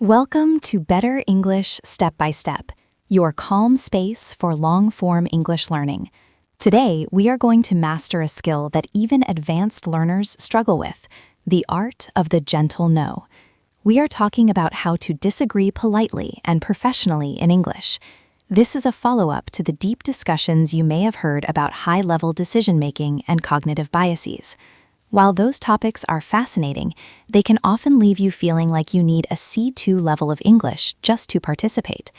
Welcome to Better English Step by Step, your calm space for long-form English learning. Today, we are going to master a skill that even advanced learners struggle with, the art of the gentle no. We are talking about how to disagree politely and professionally in English. This is a follow-up to the deep discussions you may have heard about high-level decision-making and cognitive biases. While those topics are fascinating, they can often leave you feeling like you need a C2 level of English just to participate.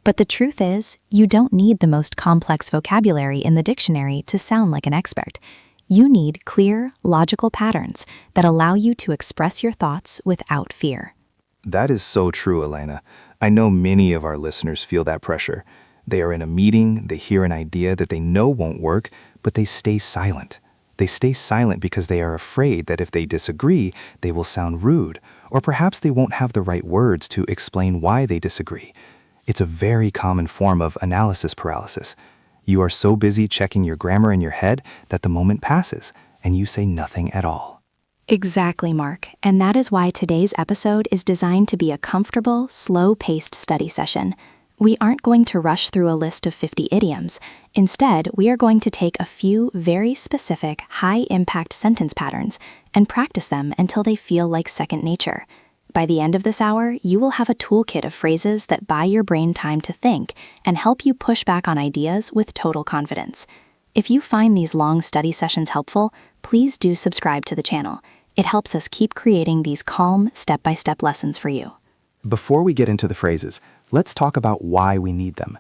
But the truth is, you don't need the most complex vocabulary in the dictionary to sound like an expert. You need clear, logical patterns that allow you to express your thoughts without fear. That is so true, Elena. I know many of our listeners feel that pressure. They are in a meeting, they hear an idea that they know won't work, but they stay silent. They stay silent because they are afraid that if they disagree, they will sound rude, or perhaps they won't have the right words to explain why they disagree. It's a very common form of analysis paralysis. You are so busy checking your grammar in your head that the moment passes, and you say nothing at all. Exactly, Mark. And that is why today's episode is designed to be a comfortable, slow-paced study session. We aren't going to rush through a list of 50 idioms. Instead, we are going to take a few very specific, high-impact sentence patterns and practice them until they feel like second nature. By the end of this hour, you will have a toolkit of phrases that buy your brain time to think and help you push back on ideas with total confidence. If you find these long study sessions helpful, please do subscribe to the channel. It helps us keep creating these calm, step-by-step lessons for you. Before we get into the phrases, let's talk about why we need them.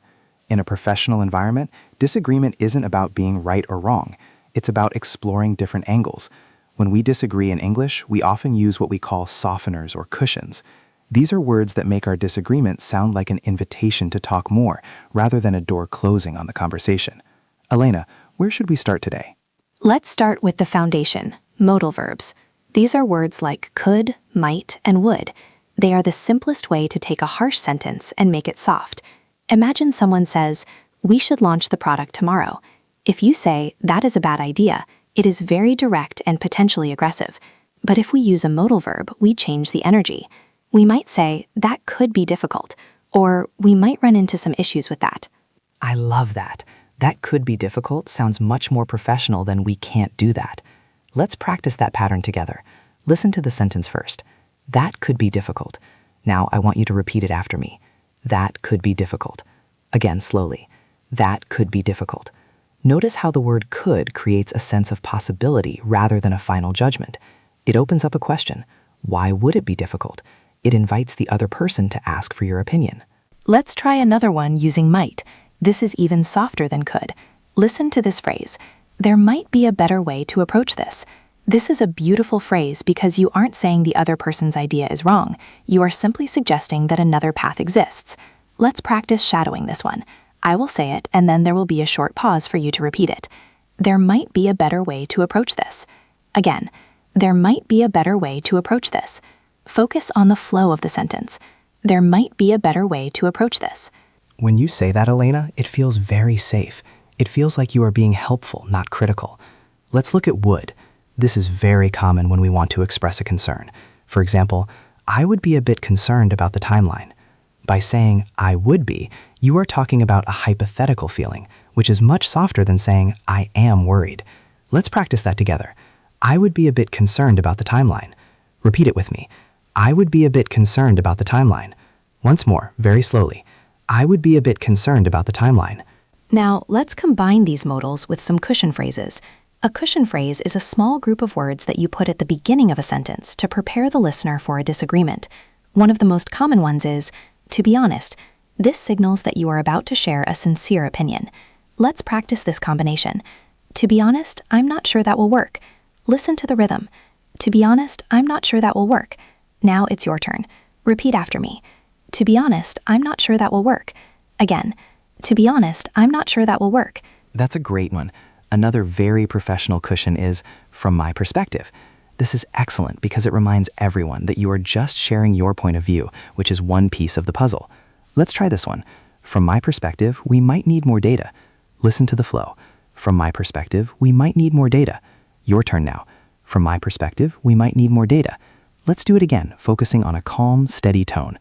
In a professional environment, disagreement isn't about being right or wrong. It's about exploring different angles. When we disagree in English, we often use what we call softeners or cushions. These are words that make our disagreement sound like an invitation to talk more, rather than a door closing on the conversation. Elena, where should we start today? Let's start with the foundation, modal verbs. These are words like could, might, and would. They are the simplest way to take a harsh sentence and make it soft. Imagine someone says, "We should launch the product tomorrow." If you say, "That is a bad idea," it is very direct and potentially aggressive. But if we use a modal verb, we change the energy. We might say, "That could be difficult," or "We might run into some issues with that." I love that. That could be difficult sounds much more professional than we can't do that. Let's practice that pattern together. Listen to the sentence first. That could be difficult. Now I want you to repeat it after me. That could be difficult. Again, slowly. That could be difficult. Notice how the word could creates a sense of possibility rather than a final judgment. It opens up a question. Why would it be difficult? It invites the other person to ask for your opinion. Let's try another one using might. This is even softer than could. Listen to this phrase. There might be a better way to approach this. This is a beautiful phrase because you aren't saying the other person's idea is wrong. You are simply suggesting that another path exists. Let's practice shadowing this one. I will say it, and then there will be a short pause for you to repeat it. There might be a better way to approach this. Again, there might be a better way to approach this. Focus on the flow of the sentence. There might be a better way to approach this. When you say that, Elena, it feels very safe. It feels like you are being helpful, not critical. Let's look at would. This is very common when we want to express a concern. For example, I would be a bit concerned about the timeline. By saying I would be, you are talking about a hypothetical feeling, which is much softer than saying I am worried. Let's practice that together. I would be a bit concerned about the timeline. Repeat it with me. I would be a bit concerned about the timeline. Once more, very slowly. I would be a bit concerned about the timeline. Now, let's combine these modals with some cushion phrases. A cushion phrase is a small group of words that you put at the beginning of a sentence to prepare the listener for a disagreement. One of the most common ones is, "To be honest." This signals that you are about to share a sincere opinion. Let's practice this combination. "To be honest, I'm not sure that will work." Listen to the rhythm. "To be honest, I'm not sure that will work." Now it's your turn. Repeat after me. "To be honest, I'm not sure that will work." Again. "To be honest, I'm not sure that will work." That's a great one. Another very professional cushion is, from my perspective. This is excellent because it reminds everyone that you are just sharing your point of view, which is one piece of the puzzle. Let's try this one. From my perspective, we might need more data. Listen to the flow. From my perspective, we might need more data. Your turn now. From my perspective, we might need more data. Let's do it again, focusing on a calm, steady tone.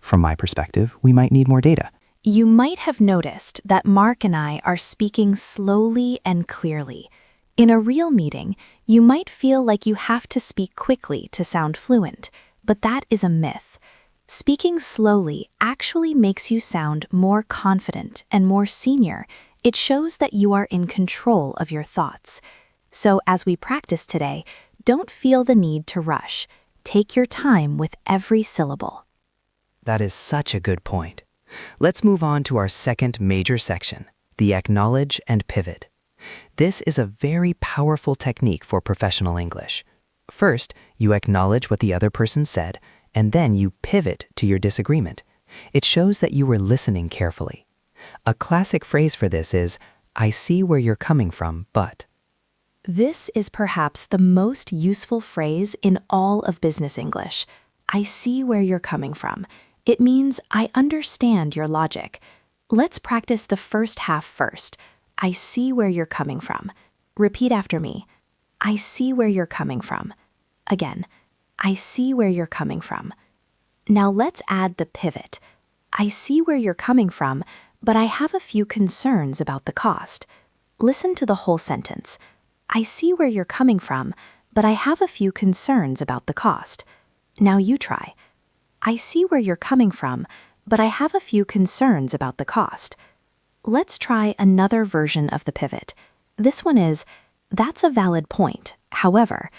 From my perspective, we might need more data. You might have noticed that Mark and I are speaking slowly and clearly. In a real meeting, you might feel like you have to speak quickly to sound fluent, but that is a myth. Speaking slowly actually makes you sound more confident and more senior. It shows that you are in control of your thoughts. So as we practice today, don't feel the need to rush. Take your time with every syllable. That is such a good point. Let's move on to our second major section, the acknowledge and pivot. This is a very powerful technique for professional English. First, you acknowledge what the other person said, and then you pivot to your disagreement. It shows that you were listening carefully. A classic phrase for this is, "I see where you're coming from, but..." This is perhaps the most useful phrase in all of business English. I see where you're coming from. It means I understand your logic. Let's practice the first half first. I see where you're coming from. Repeat after me. I see where you're coming from. Again, I see where you're coming from. Now let's add the pivot. I see where you're coming from, but I have a few concerns about the cost. Listen to the whole sentence. I see where you're coming from, but I have a few concerns about the cost. Now you try. I see where you're coming from, but I have a few concerns about the cost. Let's try another version of the pivot. This one is, that's a valid point. However,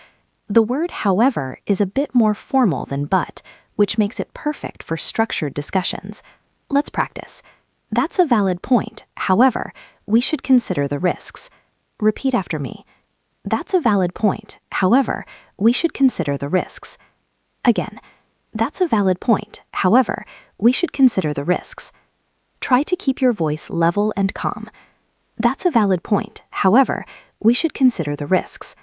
the word however is a bit more formal than but, which makes it perfect for structured discussions. Let's practice. That's a valid point. However, we should consider the risks. Repeat after me. That's a valid point. However, we should consider the risks. Again, that's a valid point. However, we should consider the risks. Try to keep your voice level and calm. That's a valid point. However, we should consider the risks.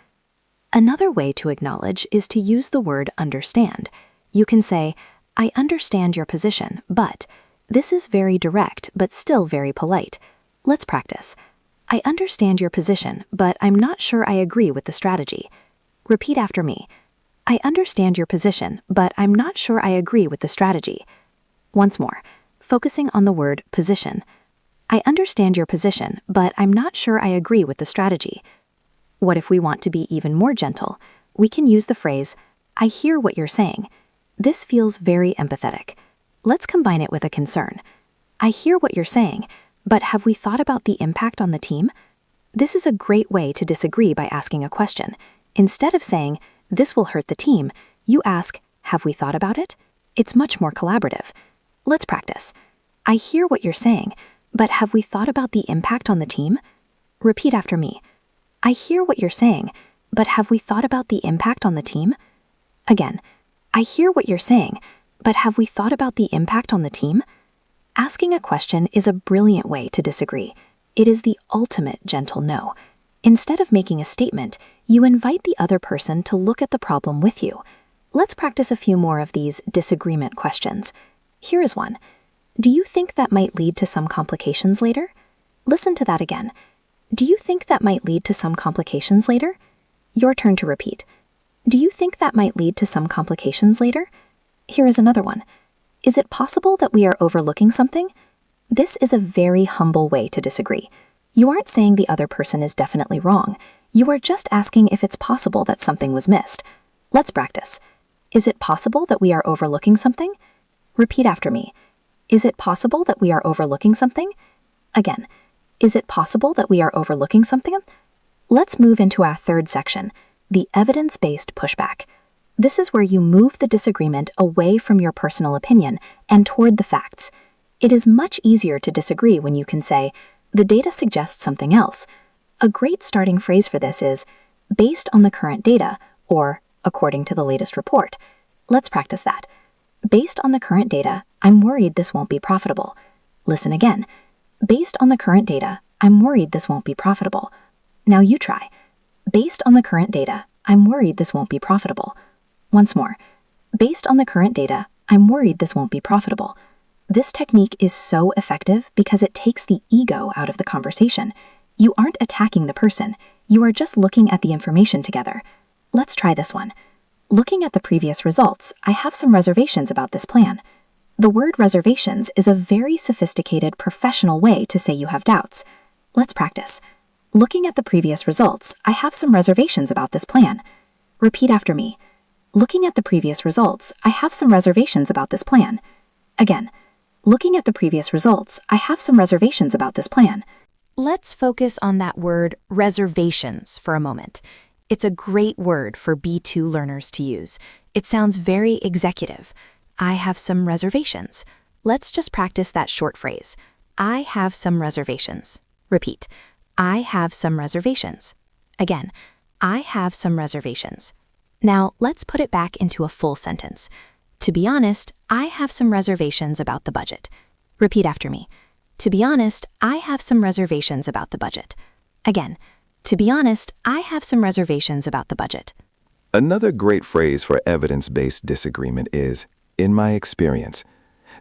Another way to acknowledge is to use the word understand. You can say, I understand your position, but... This is very direct, but still very polite. Let's practice. I understand your position, but I'm not sure I agree with the strategy. Repeat after me. I understand your position, but I'm not sure I agree with the strategy. Once more, focusing on the word position. I understand your position, but I'm not sure I agree with the strategy. What if we want to be even more gentle? We can use the phrase, I hear what you're saying. This feels very empathetic. Let's combine it with a concern. I hear what you're saying, but have we thought about the impact on the team? This is a great way to disagree by asking a question. Instead of saying, this will hurt the team, you ask, have we thought about it? It's much more collaborative. Let's practice. I hear what you're saying, but have we thought about the impact on the team? Repeat after me. I hear what you're saying, but have we thought about the impact on the team? Again, I hear what you're saying, but have we thought about the impact on the team? Asking a question is a brilliant way to disagree. It is the ultimate gentle no. Instead of making a statement, you invite the other person to look at the problem with you. Let's practice a few more of these disagreement questions. Here is one. Do you think that might lead to some complications later? Listen to that again. Do you think that might lead to some complications later? Your turn to repeat. Do you think that might lead to some complications later? Here is another one. Is it possible that we are overlooking something? This is a very humble way to disagree. You aren't saying the other person is definitely wrong. You are just asking if it's possible that something was missed. Let's practice. Is it possible that we are overlooking something? Repeat after me. Is it possible that we are overlooking something? Again, is it possible that we are overlooking something? Let's move into our third section, the evidence-based pushback. This is where you move the disagreement away from your personal opinion and toward the facts. It is much easier to disagree when you can say, the data suggests something else. A great starting phrase for this is, based on the current data, or according to the latest report. Let's practice that. Based on the current data, I'm worried this won't be profitable. Listen again. Based on the current data, I'm worried this won't be profitable. Now you try. Based on the current data, I'm worried this won't be profitable. Once more. Based on the current data, I'm worried this won't be profitable. This technique is so effective because it takes the ego out of the conversation. You aren't attacking the person. You are just looking at the information together. Let's try this one. Looking at the previous results, I have some reservations about this plan. The word reservations is a very sophisticated professional way to say you have doubts. Let's practice. Looking at the previous results, I have some reservations about this plan. Repeat after me. Looking at the previous results, I have some reservations about this plan. Again, looking at the previous results, I have some reservations about this plan. Let's focus on that word reservations for a moment. It's a great word for B2 learners to use. It sounds very executive. I have some reservations. Let's just practice that short phrase. I have some reservations. Repeat. I have some reservations. Again, I have some reservations. Now, let's put it back into a full sentence. To be honest, I have some reservations about the budget. Repeat after me. To be honest, I have some reservations about the budget. Again, to be honest, I have some reservations about the budget. Another great phrase for evidence-based disagreement is, in my experience.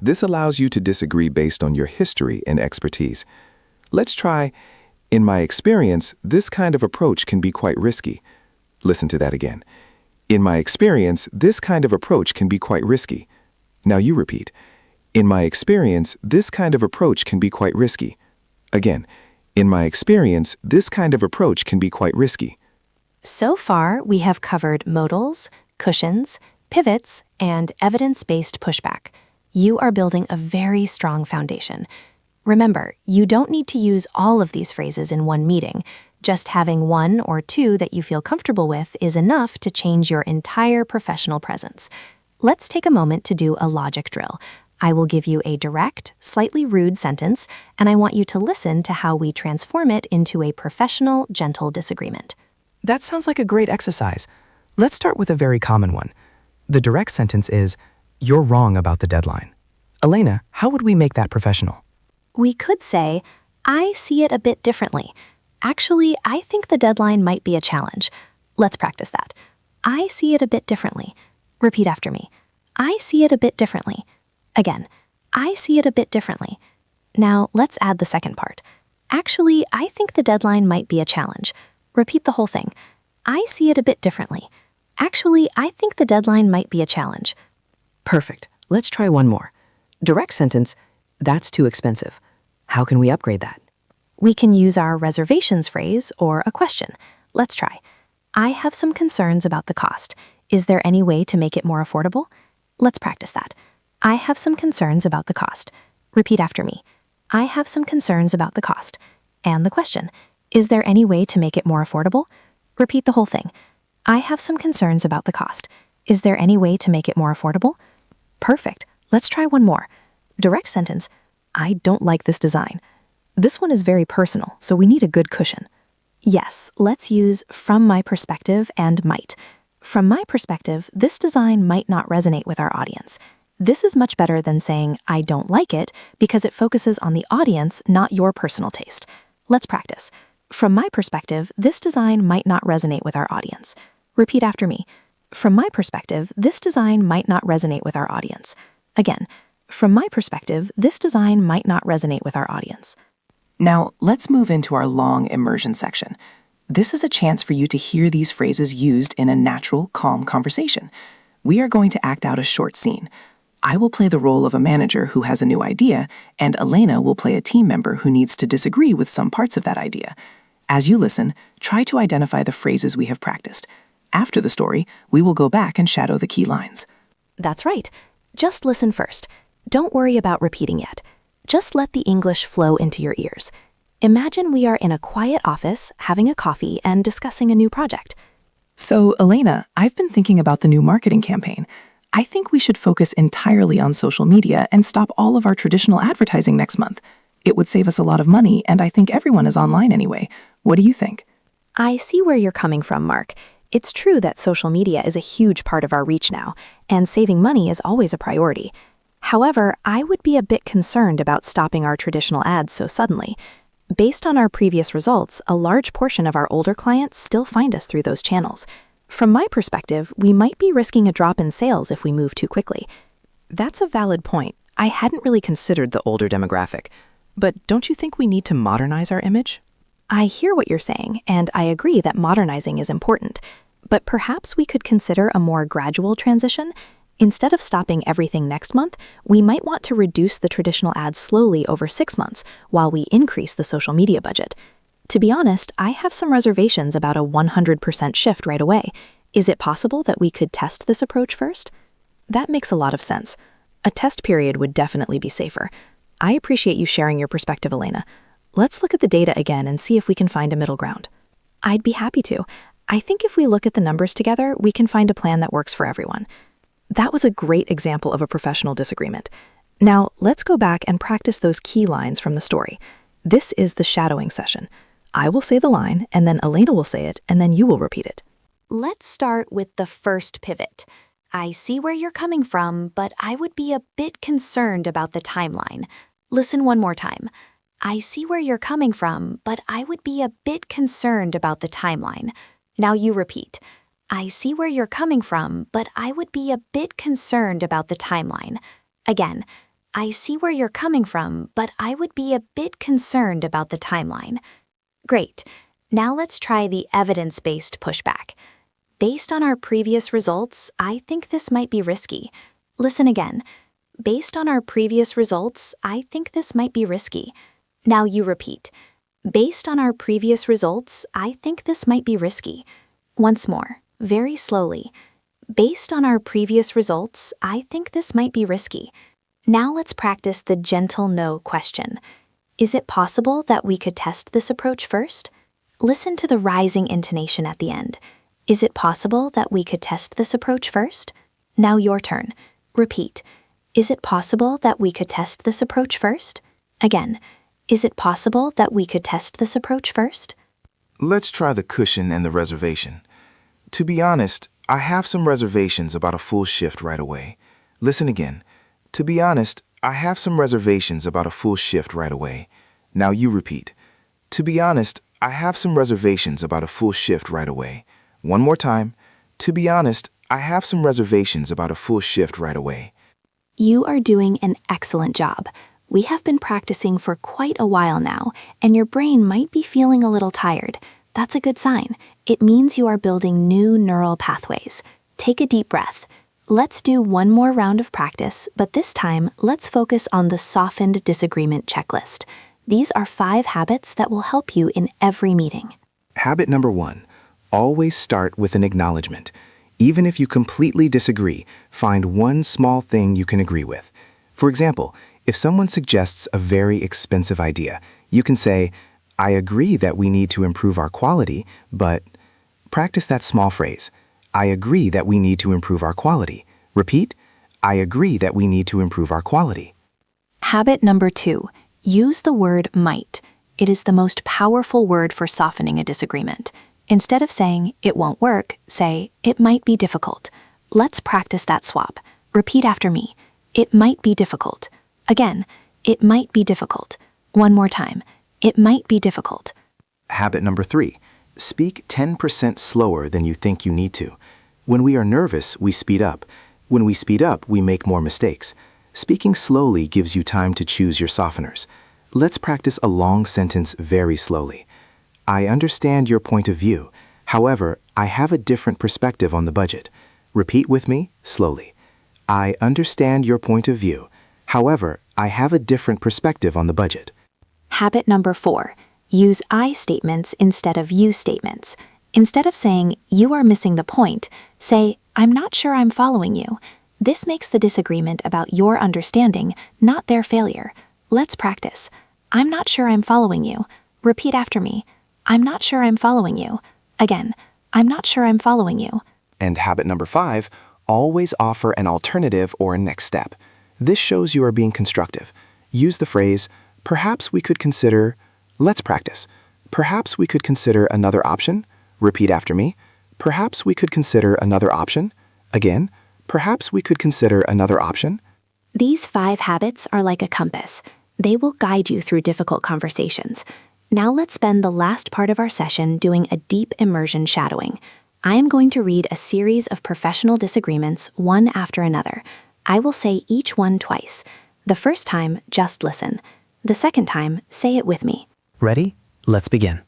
This allows you to disagree based on your history and expertise. Let's try, in my experience, this kind of approach can be quite risky. Listen to that again. In my experience, this kind of approach can be quite risky. Now you repeat. In my experience, this kind of approach can be quite risky. Again, in my experience, this kind of approach can be quite risky. So far, we have covered modals, cushions, pivots, and evidence-based pushback. You are building a very strong foundation. Remember, you don't need to use all of these phrases in one meeting. Just having one or two that you feel comfortable with is enough to change your entire professional presence. Let's take a moment to do a logic drill. I will give you a direct, slightly rude sentence, and I want you to listen to how we transform it into a professional, gentle disagreement. That sounds like a great exercise. Let's start with a very common one. The direct sentence is, "You're wrong about the deadline." Elena, how would we make that professional? We could say, I see it a bit differently. Actually, I think the deadline might be a challenge. Let's practice that. I see it a bit differently. Repeat after me. I see it a bit differently. Again, I see it a bit differently. Now, let's add the second part. Actually, I think the deadline might be a challenge. Repeat the whole thing. I see it a bit differently. Actually, I think the deadline might be a challenge. Perfect. Let's try one more. Direct sentence, that's too expensive. How can we upgrade that? We can use our reservations phrase or a question. Let's try. I have some concerns about the cost. Is there any way to make it more affordable? Let's practice that. I have some concerns about the cost. Repeat after me. I have some concerns about the cost. And the question. Is there any way to make it more affordable? Repeat the whole thing. I have some concerns about the cost. Is there any way to make it more affordable? Perfect. Let's try one more. Direct sentence. I don't like this design. This one is very personal, so we need a good cushion. Yes, let's use from my perspective and might. From my perspective, this design might not resonate with our audience. This is much better than saying I don't like it because it focuses on the audience, not your personal taste. Let's practice. From my perspective, this design might not resonate with our audience. Repeat after me. From my perspective, this design might not resonate with our audience. Again, from my perspective, this design might not resonate with our audience. Now, let's move into our long immersion section. This is a chance for you to hear these phrases used in a natural, calm conversation. We are going to act out a short scene. I will play the role of a manager who has a new idea, and Elena will play a team member who needs to disagree with some parts of that idea. As you listen, try to identify the phrases we have practiced. After the story, we will go back and shadow the key lines. That's right. Just listen first. Don't worry about repeating yet. Just let the English flow into your ears. Imagine we are in a quiet office, having a coffee and discussing a new project. So, Elena, I've been thinking about the new marketing campaign. I think we should focus entirely on social media and stop all of our traditional advertising next month. It would save us a lot of money, and I think everyone is online anyway. What do you think? I see where you're coming from, Mark. It's true that social media is a huge part of our reach now, and saving money is always a priority. However, I would be a bit concerned about stopping our traditional ads so suddenly. Based on our previous results, a large portion of our older clients still find us through those channels. From my perspective, we might be risking a drop in sales if we move too quickly. That's a valid point. I hadn't really considered the older demographic. But don't you think we need to modernize our image? I hear what you're saying, and I agree that modernizing is important. But perhaps we could consider a more gradual transition. Instead of stopping everything next month, we might want to reduce the traditional ads slowly over 6 months while we increase the social media budget. To be honest, I have some reservations about a 100% shift right away. Is it possible that we could test this approach first? That makes a lot of sense. A test period would definitely be safer. I appreciate you sharing your perspective, Elena. Let's look at the data again and see if we can find a middle ground. I'd be happy to. I think if we look at the numbers together, we can find a plan that works for everyone. That was a great example of a professional disagreement. Now, let's go back and practice those key lines from the story. This is the shadowing session. I will say the line, and then Elena will say it, and then you will repeat it. Let's start with the first pivot. I see where you're coming from, but I would be a bit concerned about the timeline. Listen one more time. I see where you're coming from, but I would be a bit concerned about the timeline. Now you repeat. I see where you're coming from, but I would be a bit concerned about the timeline. Again, I see where you're coming from, but I would be a bit concerned about the timeline. Great. Now let's try the evidence-based pushback. Based on our previous results, I think this might be risky. Listen again. Based on our previous results, I think this might be risky. Now you repeat. Based on our previous results, I think this might be risky. Once more, very slowly. Based on our previous results, I think this might be risky. Now let's practice the gentle no question. Is it possible that we could test this approach first? Listen to the rising intonation at the end. Is it possible that we could test this approach first? Now your turn. Repeat. Is it possible that we could test this approach first? Again. Is it possible that we could test this approach first? Let's try the cushion and the reservation. To be honest, I have some reservations about a full shift right away. Listen again. To be honest, I have some reservations about a full shift right away. Now you repeat. To be honest, I have some reservations about a full shift right away. One more time. To be honest, I have some reservations about a full shift right away. You are doing an excellent job. We have been practicing for quite a while now, and your brain might be feeling a little tired. That's a good sign. It means you are building new neural pathways. Take a deep breath. Let's do one more round of practice, but this time, let's focus on the softened disagreement checklist. These are 5 habits that will help you in every meeting. Habit number 1. Always start with an acknowledgement. Even if you completely disagree, find one small thing you can agree with. For example, if someone suggests a very expensive idea, you can say, I agree that we need to improve our quality, but practice that small phrase. I agree that we need to improve our quality. Repeat, I agree that we need to improve our quality. Habit number 2. Use the word might. It is the most powerful word for softening a disagreement. Instead of saying, it won't work, say, it might be difficult. Let's practice that swap. Repeat after me. It might be difficult. Again, it might be difficult. One more time. It might be difficult. Habit number 3. Speak 10% slower than you think you need to. When we are nervous, we speed up. When we speed up, we make more mistakes. Speaking slowly gives you time to choose your softeners. Let's practice a long sentence very slowly. I understand your point of view. However, I have a different perspective on the budget. Repeat with me, slowly. I understand your point of view. However, I have a different perspective on the budget. Habit number 4. Use I statements instead of you statements. Instead of saying, you are missing the point, say, I'm not sure I'm following you. This makes the disagreement about your understanding, not their failure. Let's practice. I'm not sure I'm following you. Repeat after me. I'm not sure I'm following you. Again, I'm not sure I'm following you. And habit number 5, always offer an alternative or a next step. This shows you are being constructive. Use the phrase, perhaps we could consider. Let's practice. Perhaps we could consider another option. Repeat after me. Perhaps we could consider another option. Again, perhaps we could consider another option. These 5 habits are like a compass. They will guide you through difficult conversations. Now let's spend the last part of our session doing a deep immersion shadowing. I am going to read a series of professional disagreements one after another. I will say each one twice. The first time, just listen. The second time, say it with me. Ready? Let's begin.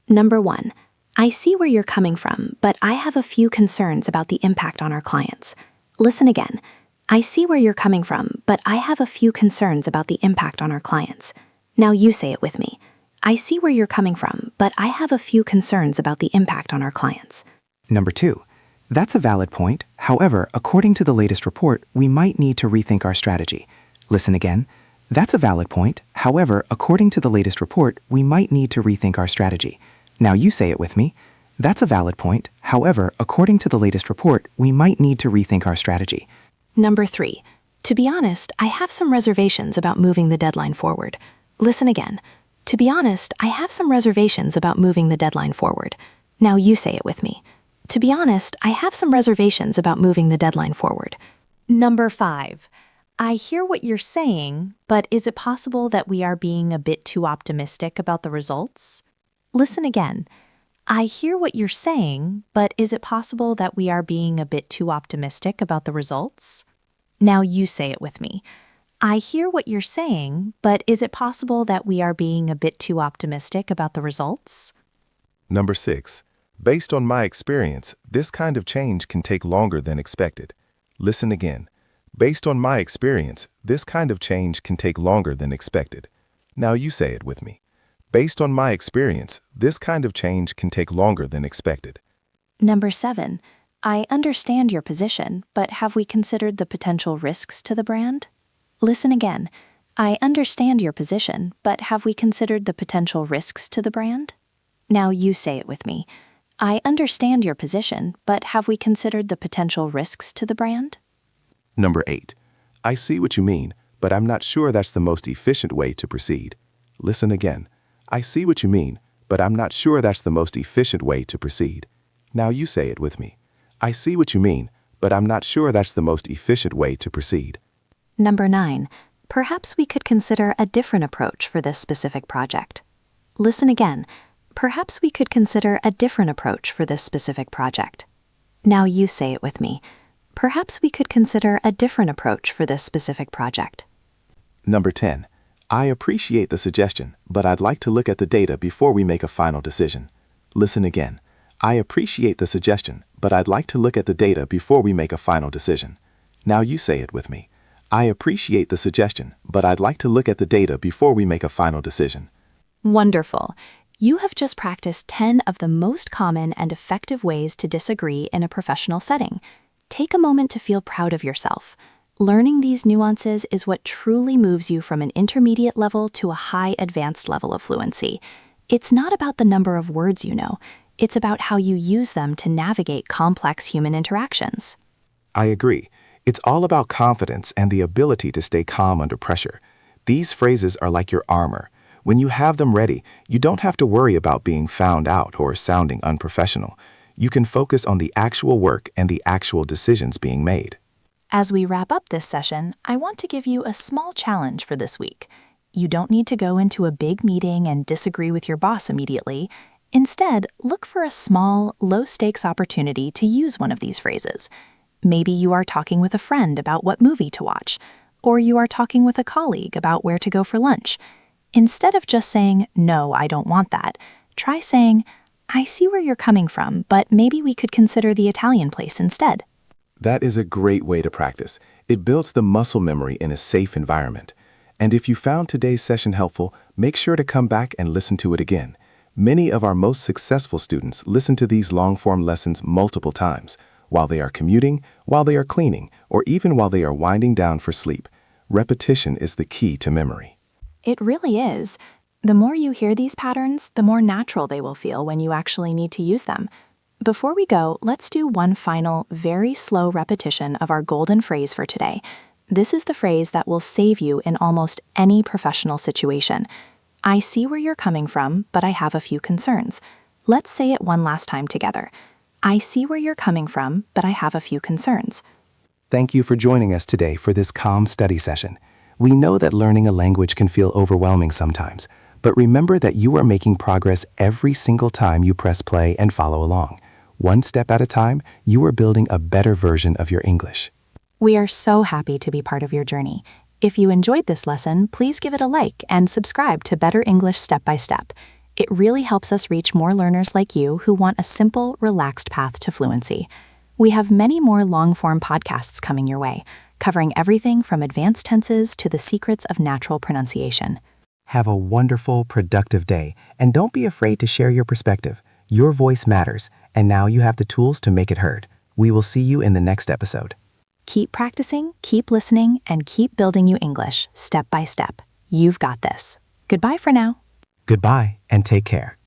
Number 1. I see where you're coming from, but I have a few concerns about the impact on our clients. Listen again. I see where you're coming from, but I have a few concerns about the impact on our clients. Now you say it with me. I see where you're coming from, but I have a few concerns about the impact on our clients. Number 2. That's a valid point. However, according to the latest report, we might need to rethink our strategy. Listen again. That's a valid point. However, according to the latest report, we might need to rethink our strategy. Now you say it with me. That's a valid point. However, according to the latest report, we might need to rethink our strategy. Number 3. To be honest, I have some reservations about moving the deadline forward. Listen again. To be honest, I have some reservations about moving the deadline forward. Now you say it with me. To be honest, I have some reservations about moving the deadline forward. Number 5. I hear what you're saying, but is it possible that we are being a bit too optimistic about the results? Listen again. I hear what you're saying, but is it possible that we are being a bit too optimistic about the results? Now you say it with me. I hear what you're saying, but is it possible that we are being a bit too optimistic about the results? Number 6. Based on my experience, this kind of change can take longer than expected. Listen again. Based on my experience, this kind of change can take longer than expected. Now you say it with me. Based on my experience, this kind of change can take longer than expected. Number 7. I understand your position, but have we considered the potential risks to the brand? Listen again. I understand your position, but have we considered the potential risks to the brand? Now you say it with me. I understand your position, but have we considered the potential risks to the brand? Number 8. I see what you mean, but I'm not sure that's the most efficient way to proceed. Listen again. I see what you mean, but I'm not sure that's the most efficient way to proceed. Now you say it with me. I see what you mean, but I'm not sure that's the most efficient way to proceed. Number 9. Perhaps we could consider a different approach for this specific project. Listen again. Perhaps we could consider a different approach for this specific project. Now you say it with me. Perhaps we could consider a different approach for this specific project. Number 10. I appreciate the suggestion, but I'd like to look at the data before we make a final decision. Listen again. I appreciate the suggestion, but I'd like to look at the data before we make a final decision. Now you say it with me. I appreciate the suggestion, but I'd like to look at the data before we make a final decision. Wonderful. You have just practiced 10 of the most common and effective ways to disagree in a professional setting. Take a moment to feel proud of yourself. Learning these nuances is what truly moves you from an intermediate level to a high advanced level of fluency. It's not about the number of words you know. It's about how you use them to navigate complex human interactions. I agree. It's all about confidence and the ability to stay calm under pressure. These phrases are like your armor. When you have them ready, you don't have to worry about being found out or sounding unprofessional. You can focus on the actual work and the actual decisions being made. As we wrap up this session, I want to give you a small challenge for this week. You don't need to go into a big meeting and disagree with your boss immediately. Instead, look for a small, low-stakes opportunity to use one of these phrases. Maybe you are talking with a friend about what movie to watch, or you are talking with a colleague about where to go for lunch. Instead of just saying, "No, I don't want that," try saying, "I see where you're coming from, but maybe we could consider the Italian place instead." That is a great way to practice. It builds the muscle memory in a safe environment. And if you found today's session helpful, make sure to come back and listen to it again. Many of our most successful students listen to these long-form lessons multiple times, while they are commuting, while they are cleaning, or even while they are winding down for sleep. Repetition is the key to memory. It really is. The more you hear these patterns, the more natural they will feel when you actually need to use them. Before we go, let's do one final, very slow repetition of our golden phrase for today. This is the phrase that will save you in almost any professional situation. I see where you're coming from, but I have a few concerns. Let's say it one last time together. I see where you're coming from, but I have a few concerns. Thank you for joining us today for this calm study session. We know that learning a language can feel overwhelming sometimes, but remember that you are making progress every single time you press play and follow along. One step at a time, you are building a better version of your English. We are so happy to be part of your journey. If you enjoyed this lesson, please give it a like and subscribe to Better English Step by Step. It really helps us reach more learners like you who want a simple, relaxed path to fluency. We have many more long-form podcasts coming your way, covering everything from advanced tenses to the secrets of natural pronunciation. Have a wonderful, productive day, and don't be afraid to share your perspective. Your voice matters, and now you have the tools to make it heard. We will see you in the next episode. Keep practicing, keep listening, and keep building you English step by step. You've got this. Goodbye for now. Goodbye, and take care.